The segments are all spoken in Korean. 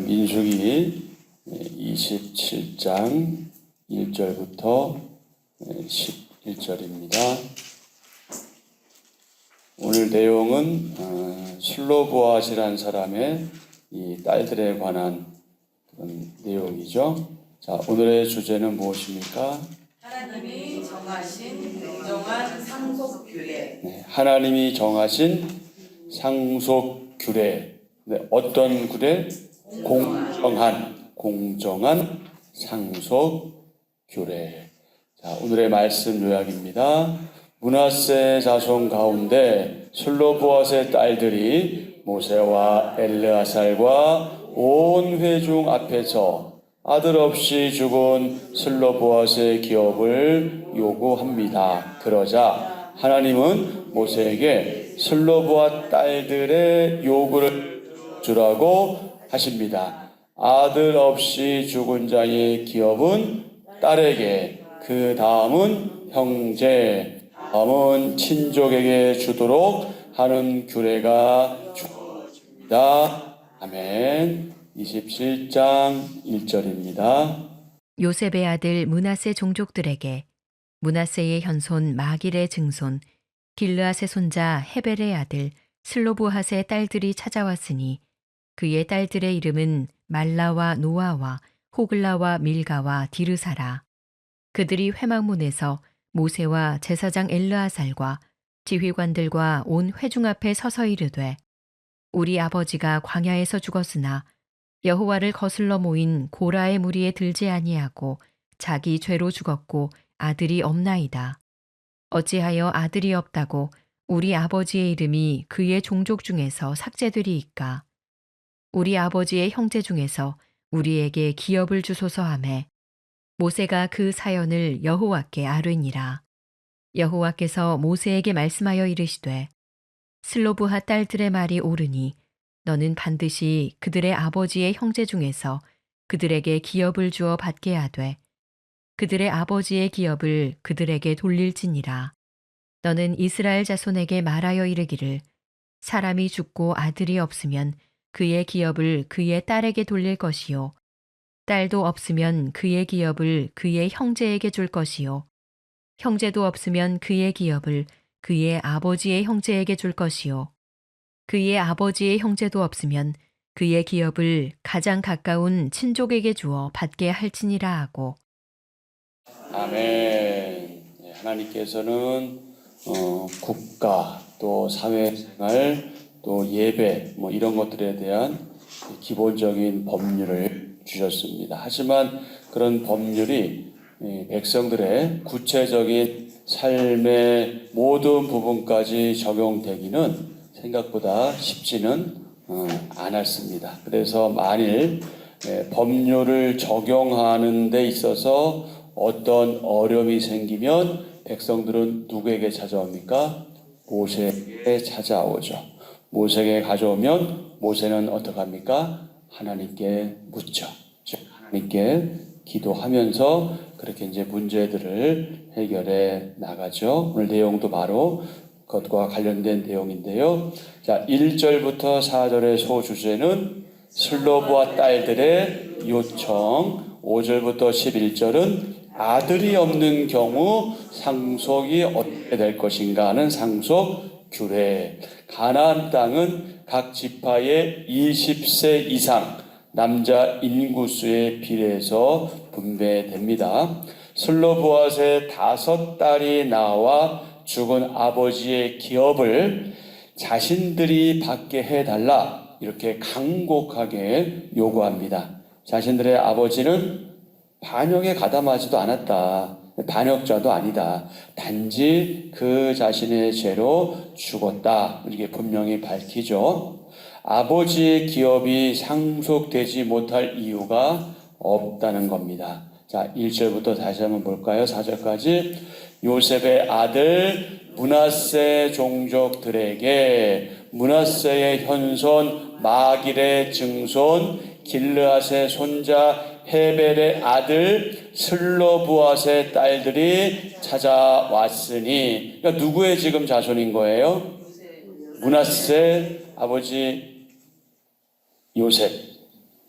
민수기 27장 1절부터 11절입니다. 오늘 내용은 슬로보아스라는 사람의 이 딸들에 관한 그런 내용이죠. 자, 오늘의 주제는 무엇입니까? 하나님이 정하신 공정한 상속규례. 네, 하나님이 정하신 상속규례. 네, 어떤 규례? 공정한 상속규례. 자, 오늘의 말씀 요약입니다. 므낫세 자손 가운데 슬로보아스의 딸들이 모세와 엘르아살과 온 회중 앞에서 아들 없이 죽은 슬로보아스의 기업을 요구합니다. 그러자 하나님은 모세에게 슬로보아 딸들의 요구를 주라고 하십니다. 아들 없이 죽은 자의 기업은 딸에게, 그 다음은 형제, 다음은 친족에게 주도록 하는 규례가 주어집니다. 아멘. 27장 1절입니다. 요셉의 아들 므낫세 종족들에게 므낫세의 현손 마길의 증손 길르앗의 손자 헤벨의 아들 슬로보핫의 딸들이 찾아왔으니 그의 딸들의 이름은 말라와 노아와 호글라와 밀가와 디르사라. 그들이 회막문에서 모세와 제사장 엘르아살과 지휘관들과 온 회중 앞에 서서 이르되 우리 아버지가 광야에서 죽었으나 여호와를 거슬러 모인 고라의 무리에 들지 아니하고 자기 죄로 죽었고 아들이 없나이다. 어찌하여 아들이 없다고 우리 아버지의 이름이 그의 종족 중에서 삭제되리이까? 우리 아버지의 형제 중에서 우리에게 기업을 주소서 하매 모세가 그 사연을 여호와께 아뢰니라. 여호와께서 모세에게 말씀하여 이르시되 슬로브핫 딸들의 말이 옳으니 너는 반드시 그들의 아버지의 형제 중에서 그들에게 기업을 주어 받게 하되 그들의 아버지의 기업을 그들에게 돌릴지니라. 너는 이스라엘 자손에게 말하여 이르기를 사람이 죽고 아들이 없으면 그의 기업을 그의 딸에게 돌릴 것이요 딸도 없으면 그의 기업을 그의 형제에게 줄 것이요 형제도 없으면 그의 기업을 그의 아버지의 형제에게 줄 것이요 그의 아버지의 형제도 없으면 그의 기업을 가장 가까운 친족에게 주어 받게 할지니라 하고. 아멘. 하나님께서는 국가 또 사회생활 또 예배 이런 것들에 대한 기본적인 법률을 주셨습니다. 하지만 그런 법률이 백성들의 구체적인 삶의 모든 부분까지 적용되기는 생각보다 쉽지는 않았습니다. 그래서 만일 법률을 적용하는 데 있어서 어떤 어려움이 생기면 백성들은 누구에게 찾아옵니까? 모세에게 찾아오죠. 모세에게 가져오면 모세는 어떡합니까? 하나님께 묻죠. 즉 하나님께 기도하면서 그렇게 이제 문제들을 해결해 나가죠. 오늘 내용도 바로 그것과 관련된 내용인데요. 자, 1절부터 4절의 소주제는 슬로보아 딸들의 요청, 5절부터 11절은 아들이 없는 경우 상속이 어떻게 될 것인가 하는 상속 규례. 가나안 땅은 각 지파의 20세 이상 남자 인구수에 비례해서 분배됩니다. 슬로보아스의 5딸이 나와 죽은 아버지의 기업을 자신들이 받게 해달라 이렇게 간곡하게 요구합니다. 자신들의 아버지는 반역에 가담하지도 않았다. 반역자도 아니다. 단지 그 자신의 죄로 죽었다. 이렇게 분명히 밝히죠. 아버지의 기업이 상속되지 못할 이유가 없다는 겁니다. 자, 1절부터 다시 한번 볼까요? 4절까지. 요셉의 아들 므낫세 종족들에게 므낫세의 현손 마길의 증손 길르앗의 손자 헤벨의 아들 슬로보아스의 딸들이 찾아왔으니, 그러니까 누구의 지금 자손인 거예요? 므낫세 아버지 요셉.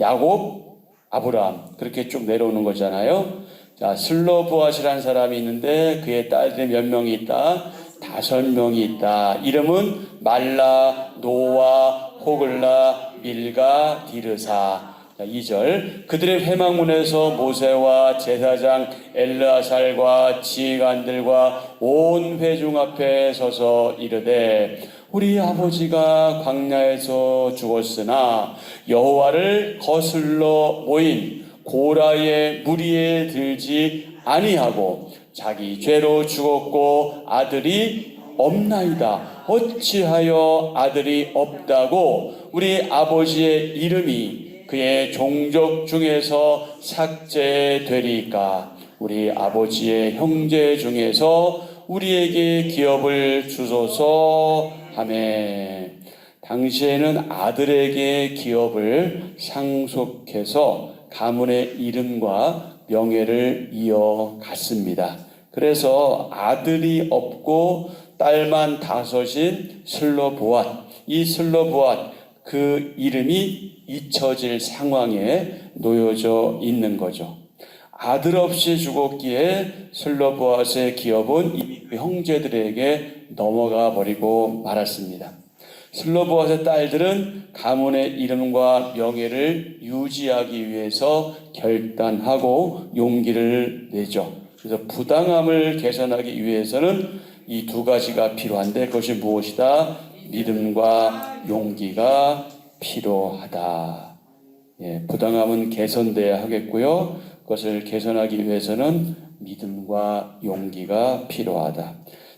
야곱, 아브라함 그렇게 쭉 내려오는 거잖아요. 자, 슬로보앗이라는 사람이 있는데 그의 딸들이 몇 명이 있다? 5명이 있다. 이름은 말라, 노아, 호글라, 밀가, 디르사. 자, 2절. 그들의 회막문에서 모세와 제사장 엘르아살과 지휘관들과 온 회중 앞에 서서 이르되 우리 아버지가 광야에서 죽었으나 여호와를 거슬러 모인 고라의 무리에 들지 아니하고 자기 죄로 죽었고 아들이 없나이다. 어찌하여 아들이 없다고 우리 아버지의 이름이 그의 종족 중에서 삭제되리까? 우리 아버지의 형제 중에서 우리에게 기업을 주소서 하매. 당시에는 아들에게 기업을 상속해서 가문의 이름과 명예를 이어갔습니다. 그래서 아들이 없고 딸만 5인 슬로보앗, 이 슬로보앗 그 이름이 잊혀질 상황에 놓여져 있는 거죠. 아들 없이 죽었기에 슬로보앗의 기업은 이미 그 형제들에게 넘어가 버리고 말았습니다. 슬로보앗의 딸들은 가문의 이름과 명예를 유지하기 위해서 결단하고 용기를 내죠. 그래서 부당함을 개선하기 위해서는 이 2가지가 필요한데 그것이 무엇이다? 믿음과 용기가 필요하다. 예, 부당함은 개선돼야 하겠고요. 그것을 개선하기 위해서는 믿음과 용기가 필요하다.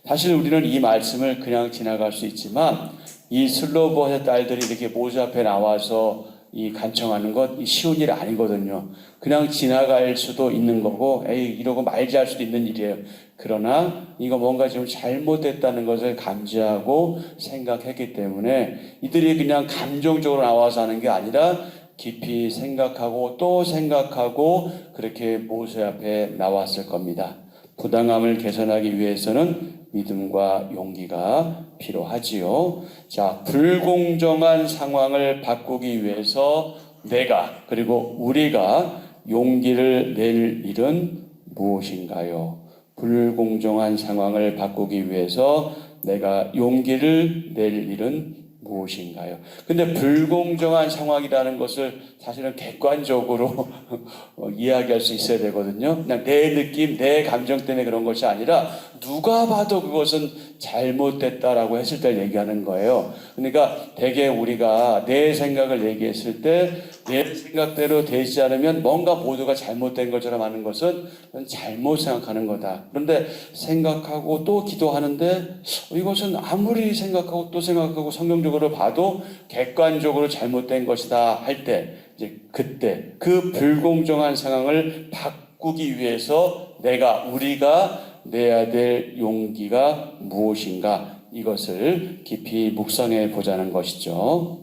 사실 우리는 이 말씀을 그냥 지나갈 수 있지만 이 슬로보앗의 딸들이 이렇게 모세 앞에 나와서 이 간청하는 것 쉬운 일 아니거든요. 그냥 지나갈 수도 있는 거고 에이 이러고 말지 할 수도 있는 일이에요. 그러나 이거 뭔가 좀 잘못됐다는 것을 감지하고 생각했기 때문에 이들이 그냥 감정적으로 나와서 하는 게 아니라 깊이 생각하고 또 생각하고 그렇게 모세 앞에 나왔을 겁니다. 부당함을 개선하기 위해서는 믿음과 용기가 필요하지요. 자, 불공정한 상황을 바꾸기 위해서 내가 그리고 우리가 용기를 낼 일은 무엇인가요? 불공정한 상황을 바꾸기 위해서 내가 용기를 낼 일은 무엇인가요? 근데 불공정한 상황이라는 것을 사실은 객관적으로 이야기할 수 있어야 되거든요. 그냥 내 느낌, 내 감정 때문에 그런 것이 아니라 누가 봐도 그것은 잘못됐다라고 했을 때 얘기하는 거예요. 그러니까 대개 우리가 내 생각을 얘기했을 때 내 생각대로 되지 않으면 뭔가 모두가 잘못된 것처럼 하는 것은 잘못 생각하는 거다. 그런데 생각하고 또 기도하는데 이것은 아무리 생각하고 또 생각하고 성경적으로 봐도 객관적으로 잘못된 것이다 할 때 이제 그때 그 불공정한 상황을 바꾸기 위해서 우리가 내야 될 용기가 무엇인가 이것을 깊이 묵상해 보자는 것이죠.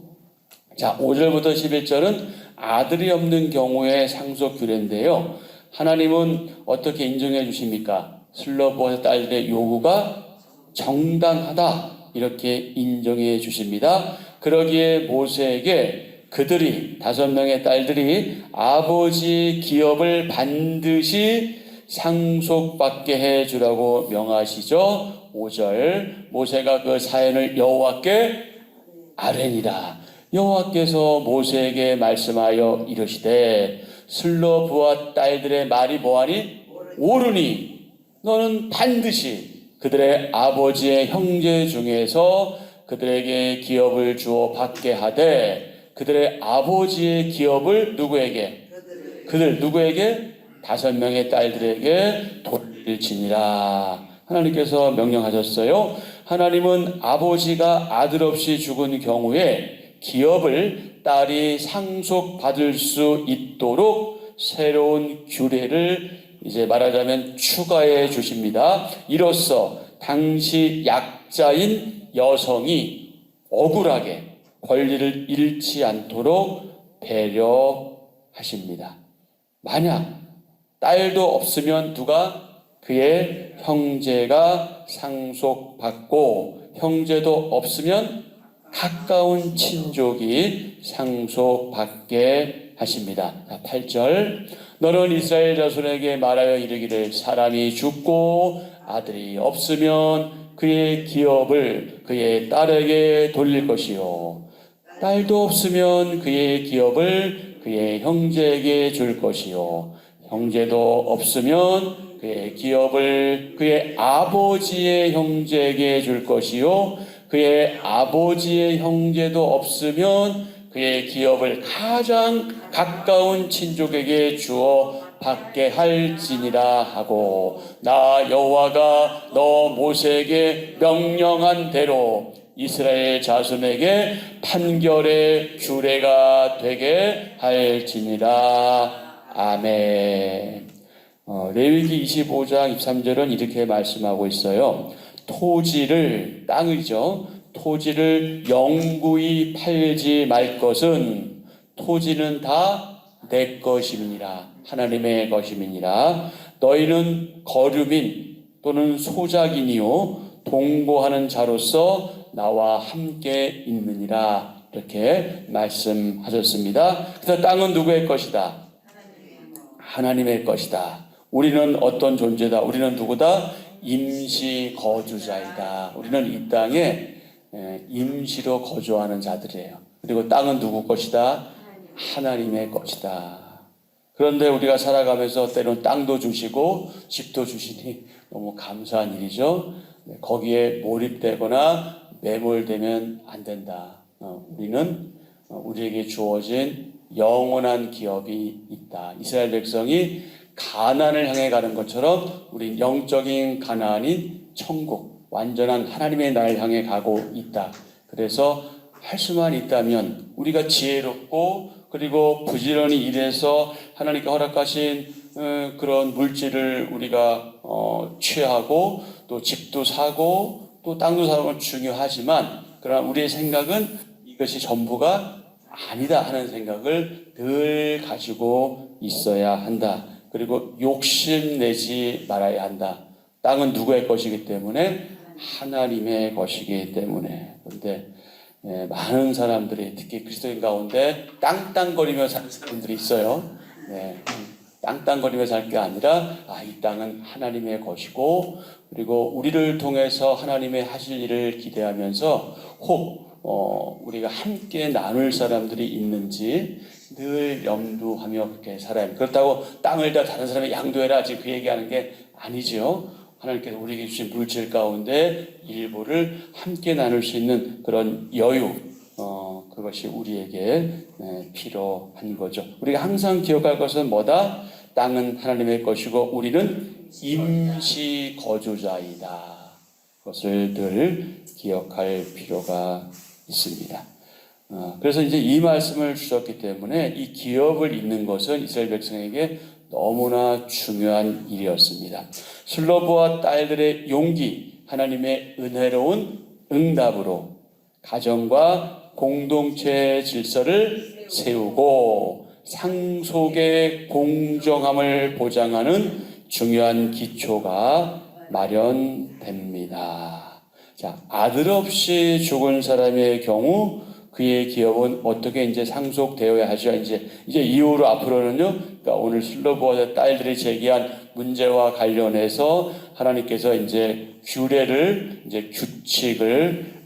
자, 5절부터 11절은 아들이 없는 경우의 상속 규례인데요. 하나님은 어떻게 인정해 주십니까? 슬로보앗의 딸들의 요구가 정당하다 이렇게 인정해 주십니다. 그러기에 모세에게 그들이 5명의 딸들이 아버지 기업을 반드시 상속받게 해주라고 명하시죠. 5절 모세가 그 사연을 여호와께 아뢰니라. 여호와께서 모세에게 말씀하여 이르시되 슬로보앗 딸들의 말이 뭐하니? 옳으니 너는 반드시 그들의 아버지의 형제 중에서 그들에게 기업을 주어 받게 하되 그들의 아버지의 기업을 누구에게? 누구에게? 5명의 딸들에게 돌릴지니라. 하나님께서 명령하셨어요. 하나님은 아버지가 아들 없이 죽은 경우에 기업을 딸이 상속받을 수 있도록 새로운 규례를 이제 말하자면 추가해 주십니다. 이로써 당시 약자인 여성이 억울하게 권리를 잃지 않도록 배려하십니다. 만약 딸도 없으면 누가? 그의 형제가 상속받고 형제도 없으면 가까운 친족이 상속받게 하십니다. 8절 너는 이스라엘 자손에게 말하여 이르기를 사람이 죽고 아들이 없으면 그의 기업을 그의 딸에게 돌릴 것이요 딸도 없으면 그의 기업을 그의 형제에게 줄 것이요 형제도 없으면 그의 기업을 그의 아버지의 형제에게 줄 것이요 그의 아버지의 형제도 없으면 그의 기업을 가장 가까운 친족에게 주어 받게 할지니라 하고 나 여호와가 너 모세에게 명령한 대로 이스라엘 자손에게 판결의 규례가 되게 할지니라. 아멘. 레위기 25장 23절은 이렇게 말씀하고 있어요. 토지를 땅이죠. 토지를 영구히 팔지 말 것은 토지는 다 내 것임이니라. 하나님의 것임이니라. 너희는 거류민 또는 소작인이요 동거하는 자로서 나와 함께 있느니라. 이렇게 말씀하셨습니다. 그래서 땅은 누구의 것이다? 하나님의 것이다. 우리는 어떤 존재다? 우리는 누구다? 임시 거주자이다. 우리는 이 땅에 임시로 거주하는 자들이에요. 그리고 땅은 누구 것이다? 하나님의 것이다. 그런데 우리가 살아가면서 때로는 땅도 주시고 집도 주시니 너무 감사한 일이죠. 거기에 몰입되거나 매몰되면 안 된다. 우리는 우리에게 주어진 영원한 기업이 있다. 이스라엘 백성이 가나안을 향해 가는 것처럼 우리 영적인 가나안인 천국, 완전한 하나님의 나라를 향해 가고 있다. 그래서 할 수만 있다면 우리가 지혜롭고 그리고 부지런히 일해서 하나님께 허락하신 그런 물질을 우리가 취하고 또 집도 사고 또 땅도 사는 건 중요하지만 그러나 우리의 생각은 이것이 전부가 아니다 하는 생각을 늘 가지고 있어야 한다. 그리고 욕심내지 말아야 한다. 땅은 누구의 것이기 때문에 하나님의 것이기 때문에. 그런데 많은 사람들이 특히 그리스도인 가운데 땅땅거리며 사는 사람들이 있어요. 땅땅거리며 살 게 아니라 이 땅은 하나님의 것이고 그리고 우리를 통해서 하나님의 하실 일을 기대하면서 혹 우리가 함께 나눌 사람들이 있는지 늘 염두하며 그렇게 살아야 합니다. 그렇다고 땅을 다 다른 사람이 양도해라 지금 그 얘기하는 게 아니죠. 하나님께서 우리에게 주신 물질 가운데 일부를 함께 나눌 수 있는 그런 여유, 그것이 우리에게 필요한 거죠. 우리가 항상 기억할 것은 뭐다? 땅은 하나님의 것이고 우리는 임시 거주자이다. 그것을 늘 기억할 필요가 있습니다. 그래서 이제 이 말씀을 주셨기 때문에 이 기업을 잇는 것은 이스라엘 백성에게 너무나 중요한 일이었습니다. 슬로브와 딸들의 용기, 하나님의 은혜로운 응답으로 가정과 공동체의 질서를 세우고 상속의 공정함을 보장하는 중요한 기초가 마련됩니다. 자, 아들 없이 죽은 사람의 경우 그의 기업은 어떻게 이제 상속되어야 하죠? 이제 이후로 앞으로는요, 그러니까 오늘 슬로브와 딸들이 제기한 문제와 관련해서 하나님께서 이제 규례를, 이제 규칙을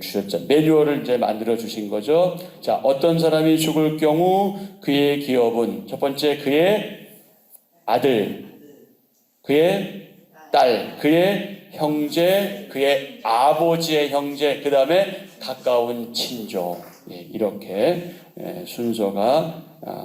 주셨죠. 매뉴얼을 이제 만들어 주신 거죠. 자, 어떤 사람이 죽을 경우 그의 기업은 첫 번째 그의 아들, 그의 딸, 그의 형제, 그의 아버지의 형제, 그 다음에 가까운 친족, 이렇게 순서가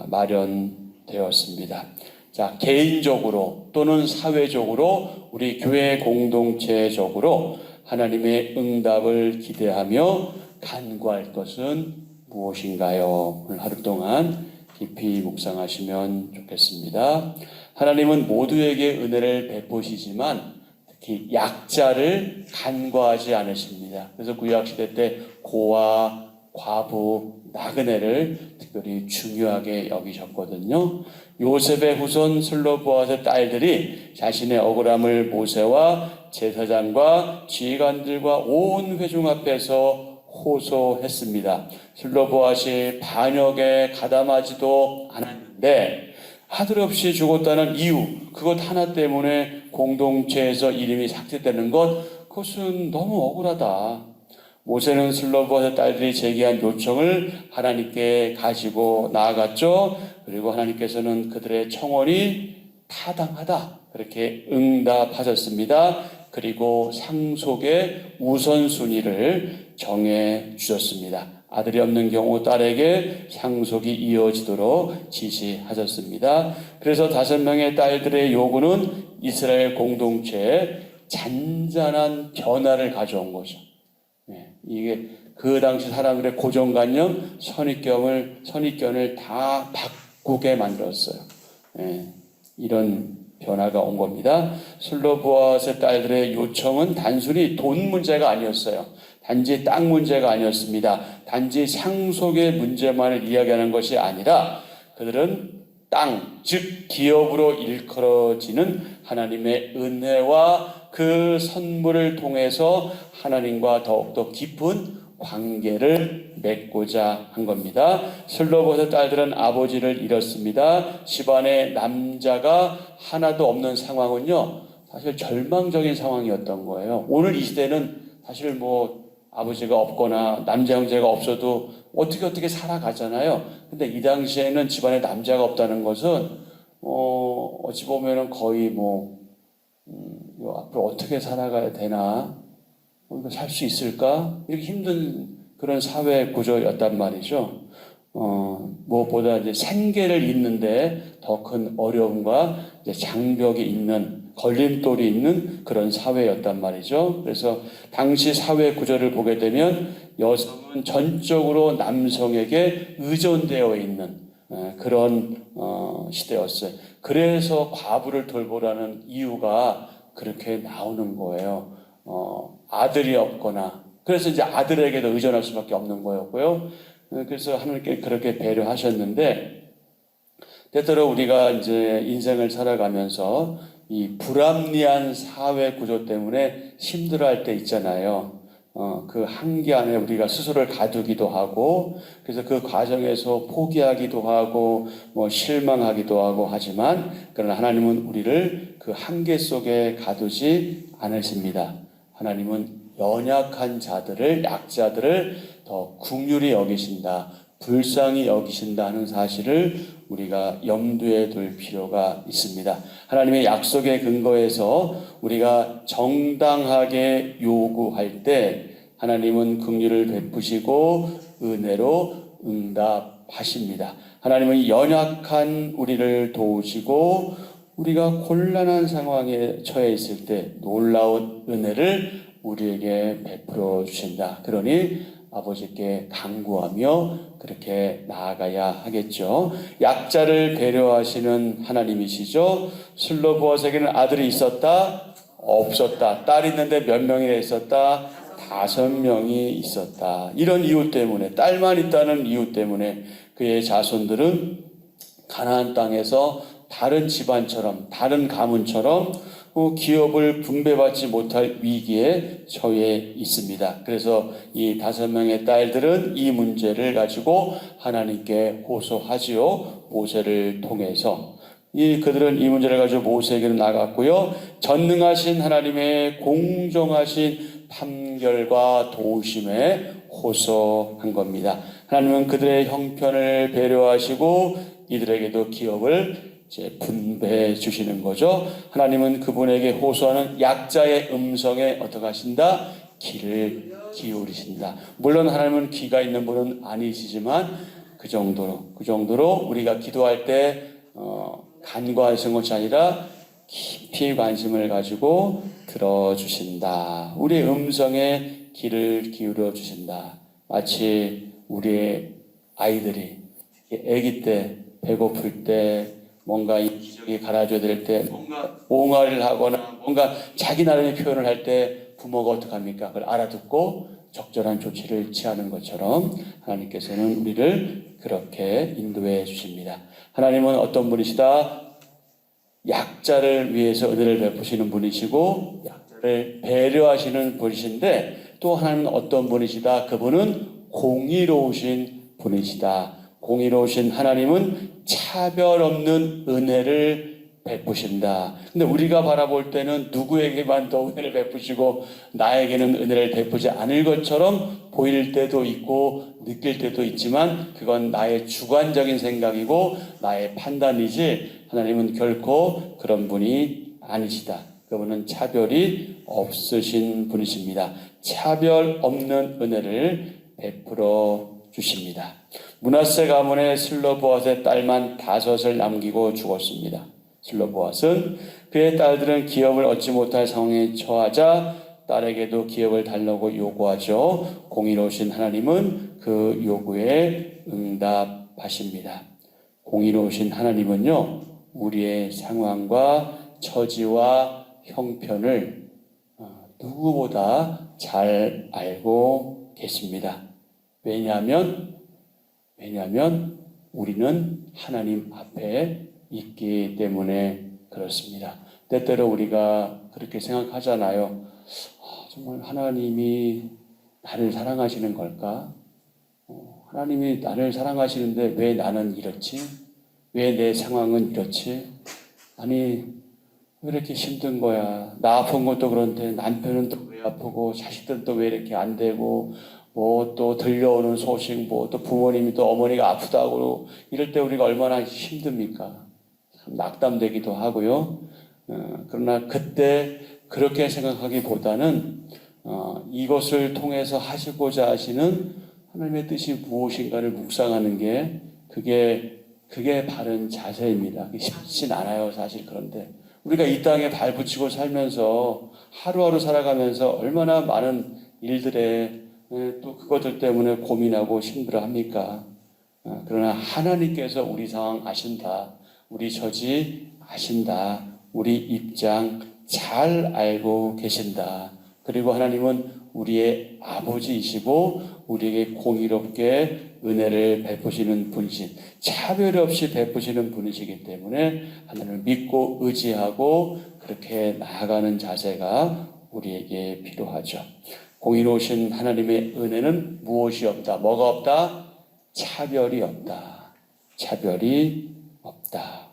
마련되었습니다. 자, 개인적으로 또는 사회적으로 우리 교회 공동체적으로 하나님의 응답을 기대하며 간구할 것은 무엇인가요? 오늘 하루 동안 깊이 묵상하시면 좋겠습니다. 하나님은 모두에게 은혜를 베푸시지만 특히 약자를 간과하지 않으십니다. 그래서 구약시대 때 고아, 과부, 나그네를 특별히 중요하게 여기셨거든요. 요셉의 후손 슬로보아스의 딸들이 자신의 억울함을 모세와 제사장과 지휘관들과 온 회중 앞에서 호소했습니다. 슬로보아시 반역에 가담하지도 않았는데 아들 없이 죽었다는 이유, 그것 하나 때문에 공동체에서 이름이 삭제되는 것, 그것은 너무 억울하다. 모세는 슬로보아의 딸들이 제기한 요청을 하나님께 가지고 나아갔죠. 그리고 하나님께서는 그들의 청원이 타당하다, 그렇게 응답하셨습니다. 그리고 상속의 우선순위를 정해 주셨습니다. 아들이 없는 경우 딸에게 상속이 이어지도록 지시하셨습니다. 그래서 5명의 딸들의 요구는 이스라엘 공동체에 잔잔한 변화를 가져온 거죠. 이게 그 당시 사람들의 고정관념, 선입견을 다 바꾸게 만들었어요. 이런 변화가 온 겁니다. 슬로보아스의 딸들의 요청은 단순히 돈 문제가 아니었어요. 단지 땅 문제가 아니었습니다. 단지 상속의 문제만을 이야기하는 것이 아니라 그들은 땅, 즉 기업으로 일컬어지는 하나님의 은혜와 그 선물을 통해서 하나님과 더욱더 깊은 관계를 맺고자 한 겁니다. 슬로보아스의 딸들은 아버지를 잃었습니다. 집안에 남자가 하나도 없는 상황은요, 사실 절망적인 상황이었던 거예요. 오늘 이 시대는 사실 뭐 아버지가 없거나 남자 형제가 없어도 어떻게 살아가잖아요. 근데 이 당시에는 집안에 남자가 없다는 것은 어찌 보면은 거의 앞으로 어떻게 살아가야 되나, 살 수 있을까, 이렇게 힘든 그런 사회 구조였단 말이죠. 무엇보다 이제 생계를 잇는데 더 큰 어려움과 이제 장벽이 있는, 걸림돌이 있는 그런 사회였단 말이죠. 그래서 당시 사회 구조를 보게 되면 여성은 전적으로 남성에게 의존되어 있는 그런 시대였어요. 그래서 과부를 돌보라는 이유가 그렇게 나오는 거예요. 아들이 없거나, 그래서 이제 아들에게도 의존할 수밖에 없는 거였고요. 그래서 하나님께 그렇게 배려하셨는데, 때때로 우리가 이제 인생을 살아가면서 이 불합리한 사회 구조 때문에 힘들어할 때 있잖아요. 그 한계 안에 우리가 스스로를 가두기도 하고, 그래서 그 과정에서 포기하기도 하고, 실망하기도 하고 하지만, 그러나 하나님은 우리를 그 한계 속에 가두지 않으십니다. 하나님은 연약한 자들을, 약자들을 더 긍휼히 여기신다, 불쌍히 여기신다 하는 사실을 우리가 염두에 둘 필요가 있습니다. 하나님의 약속의 근거에서 우리가 정당하게 요구할 때 하나님은 긍휼을 베푸시고 은혜로 응답하십니다. 하나님은 연약한 우리를 도우시고 우리가 곤란한 상황에 처해 있을 때 놀라운 은혜를 우리에게 베풀어 주신다. 그러니 아버지께 간구하며 그렇게 나아가야 하겠죠. 약자를 배려하시는 하나님이시죠. 슬로보아스에게는 아들이 있었다? 없었다. 딸이 있는데 몇 명이나 있었다? 5명이 있었다. 이런 이유 때문에, 딸만 있다는 이유 때문에 그의 자손들은 가나안 땅에서 다른 집안처럼, 다른 가문처럼 기업을 분배받지 못할 위기에 처해 있습니다. 그래서 이 5명의 딸들은 이 문제를 가지고 하나님께 호소하지요. 모세를 통해서. 그들은 이 문제를 가지고 모세에게 나갔고요. 전능하신 하나님의 공정하신 판결과 도우심에 호소한 겁니다. 하나님은 그들의 형편을 배려하시고 이들에게도 기업을 분배해 주시는 거죠. 하나님은 그분에게 호소하는 약자의 음성에 어떻게 하신다? 귀를 기울이신다. 물론 하나님은 귀가 있는 분은 아니시지만 그 정도로 우리가 기도할 때 간과하시는 것이 아니라 깊이 관심을 가지고 들어주신다. 우리의 음성에 귀를 기울여 주신다. 마치 우리의 아이들이 아기 때, 배고플 때, 뭔가 이 기저귀 갈아줘야 될 때, 뭔가 옹알이를 하거나 뭔가 자기 나름의 표현을 할 때 부모가 어떡합니까? 그걸 알아듣고 적절한 조치를 취하는 것처럼 하나님께서는 우리를 그렇게 인도해 주십니다. 하나님은 어떤 분이시다? 약자를 위해서 은혜를 베푸시는 분이시고 약자를 배려하시는 분이신데 또 하나님은 어떤 분이시다? 그분은 공의로우신 분이시다. 공의로우신 하나님은 차별 없는 은혜를 베푸신다. 근데 우리가 바라볼 때는 누구에게만 더 은혜를 베푸시고 나에게는 은혜를 베푸지 않을 것처럼 보일 때도 있고 느낄 때도 있지만 그건 나의 주관적인 생각이고 나의 판단이지 하나님은 결코 그런 분이 아니시다. 그분은 차별이 없으신 분이십니다. 차별 없는 은혜를 베풀어 주십니다. 므낫세 가문의 슬로보앗의 딸만 5을 남기고 죽었습니다. 슬로보앗은 그의 딸들은 기업을 얻지 못할 상황에 처하자 딸에게도 기업을 달라고 요구하죠. 공의로우신 하나님은 그 요구에 응답하십니다. 공의로우신 하나님은요, 우리의 상황과 처지와 형편을 누구보다 잘 알고 계십니다. 왜냐하면 우리는 하나님 앞에 있기 때문에 그렇습니다. 때때로 우리가 그렇게 생각하잖아요. 정말 하나님이 나를 사랑하시는 걸까? 하나님이 나를 사랑하시는데 왜 나는 이렇지? 왜 내 상황은 이렇지? 아니, 왜 이렇게 힘든 거야? 나 아픈 것도 그런데 남편은 또 왜 아프고 자식들은 또 왜 이렇게 안 되고 뭐 또 들려오는 소식 뭐 또 부모님이 또 어머니가 아프다고 이럴 때 우리가 얼마나 힘듭니까? 참 낙담되기도 하고요. 그러나 그때 그렇게 생각하기보다는 이것을 통해서 하시고자 하시는 하나님의 뜻이 무엇인가를 묵상하는 게 그게 바른 자세입니다. 쉽진 않아요, 사실. 그런데 우리가 이 땅에 발붙이고 살면서 하루하루 살아가면서 얼마나 많은 일들에 또 그것들 때문에 고민하고 힘들어합니까? 그러나 하나님께서 우리 상황 아신다. 우리 처지 아신다. 우리 입장 잘 알고 계신다. 그리고 하나님은 우리의 아버지이시고 우리에게 공의롭게 은혜를 베푸시는 분이신, 차별 없이 베푸시는 분이시기 때문에 하나님을 믿고 의지하고 그렇게 나아가는 자세가 우리에게 필요하죠. 공의로우신 하나님의 은혜는 무엇이 없다? 뭐가 없다? 차별이 없다. 차별이 없다.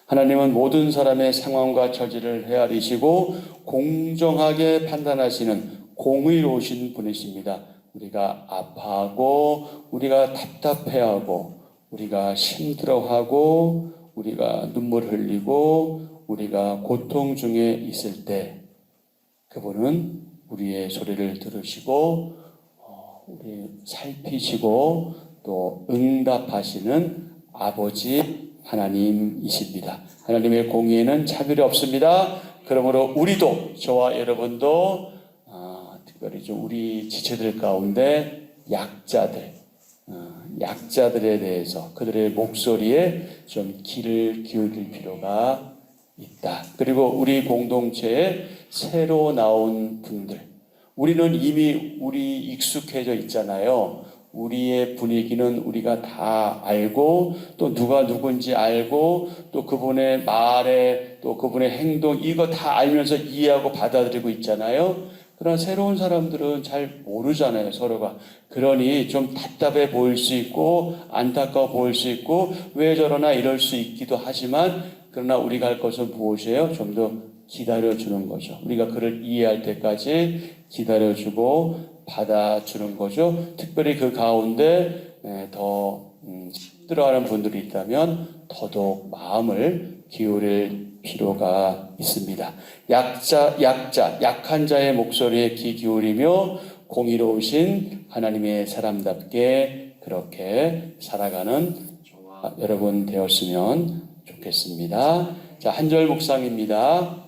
하나님은 모든 사람의 상황과 처지를 헤아리시고 공정하게 판단하시는 공의로우신 분이십니다. 우리가 아파하고 우리가 답답해하고 우리가 힘들어하고 우리가 눈물 흘리고 우리가 고통 중에 있을 때 그분은 우리의 소리를 들으시고 우리 살피시고 또 응답하시는 아버지 하나님이십니다. 하나님의 공의에는 차별이 없습니다. 그러므로 우리도 저와 여러분도 특별히 좀 우리 지체들 가운데 약자들에 대해서 그들의 목소리에 좀 귀를 기울일 필요가 있다. 그리고 우리 공동체에 새로 나온 분들, 우리는 이미 익숙해져 있잖아요. 우리의 분위기는 우리가 다 알고 또 누가 누군지 알고 또 그분의 말에 또 그분의 행동 이거 다 알면서 이해하고 받아들이고 있잖아요. 그러나 새로운 사람들은 잘 모르잖아요, 서로가. 그러니 좀 답답해 보일 수 있고 안타까워 보일 수 있고 왜 저러나 이럴 수 있기도 하지만 그러나 우리가 할 것은 무엇이에요? 좀 더 기다려주는 거죠. 우리가 그를 이해할 때까지 기다려주고 받아주는 거죠. 특별히 그 가운데 더 힘들어하는 분들이 있다면 더더욱 마음을 기울일 필요가 있습니다. 약한 자의 목소리에 귀 기울이며 공의로우신 하나님의 사람답게 그렇게 살아가는 저와 여러분 되었으면 좋겠습니다. 자, 한 절 묵상입니다.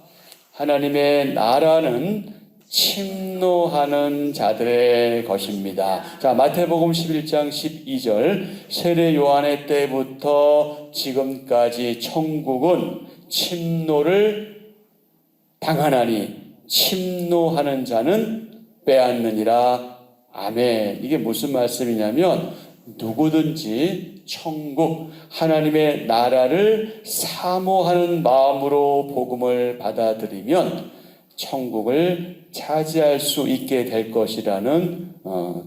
하나님의 나라는 침노하는 자들의 것입니다. 자, 마태복음 11장 12절 세례 요한의 때부터 지금까지 천국은 침노를 당하나니 침노하는 자는 빼앗느니라. 아멘. 이게 무슨 말씀이냐면 누구든지 천국 하나님의 나라를 사모하는 마음으로 복음을 받아들이면 천국을 차지할 수 있게 될 것이라는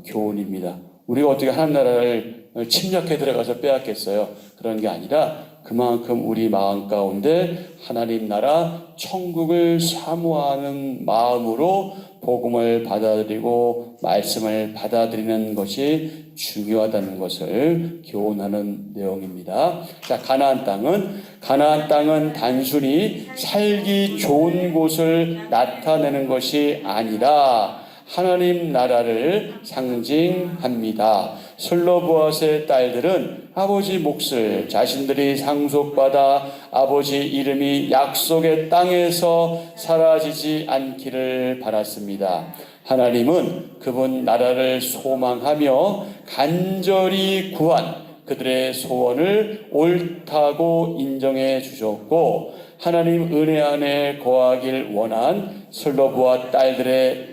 교훈입니다. 우리가 어떻게 하나님 나라를 침략해 들어가서 빼앗겠어요? 그런 게 아니라 그만큼 우리 마음 가운데 하나님 나라 천국을 사모하는 마음으로 복음을 받아들이고 말씀을 받아들이는 것이 중요하다는 것을 교훈하는 내용입니다. 자, 가나안 땅은 단순히 살기 좋은 곳을 나타내는 것이 아니라 하나님 나라를 상징합니다. 슬로보아스의 딸들은 아버지 몫을 자신들이 상속받아 아버지 이름이 약속의 땅에서 사라지지 않기를 바랐습니다. 하나님은 그분 나라를 소망하며 간절히 구한 그들의 소원을 옳다고 인정해 주셨고, 하나님 은혜 안에 거하길 원한 슬로보아 딸들의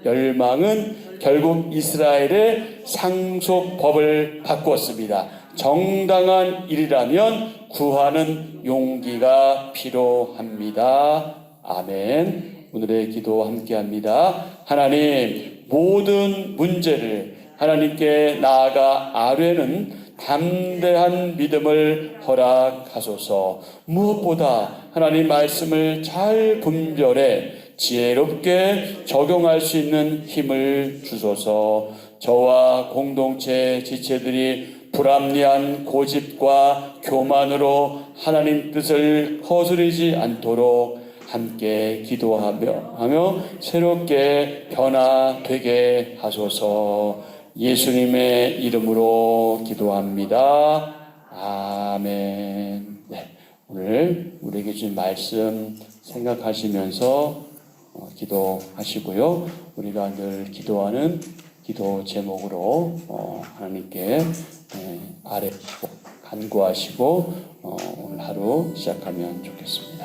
열망은 결국 이스라엘의 상속법을 바꾸었습니다. 정당한 일이라면 구하는 용기가 필요합니다. 아멘. 오늘의 기도 함께합니다. 하나님, 모든 문제를 하나님께 나아가 아뢰는 담대한 믿음을 허락하소서. 무엇보다 하나님 말씀을 잘 분별해 지혜롭게 적용할 수 있는 힘을 주소서. 저와 공동체 지체들이 불합리한 고집과 교만으로 하나님 뜻을 거스르지 않도록 함께 기도하며 새롭게 변화되게 하소서. 예수님의 이름으로 기도합니다. 아멘. 네, 오늘 우리에게 주신 말씀 생각하시면서 기도하시고요. 우리가 늘 기도하는 기도 제목으로 하나님께 아뢰고 간구하시고 오늘 하루 시작하면 좋겠습니다.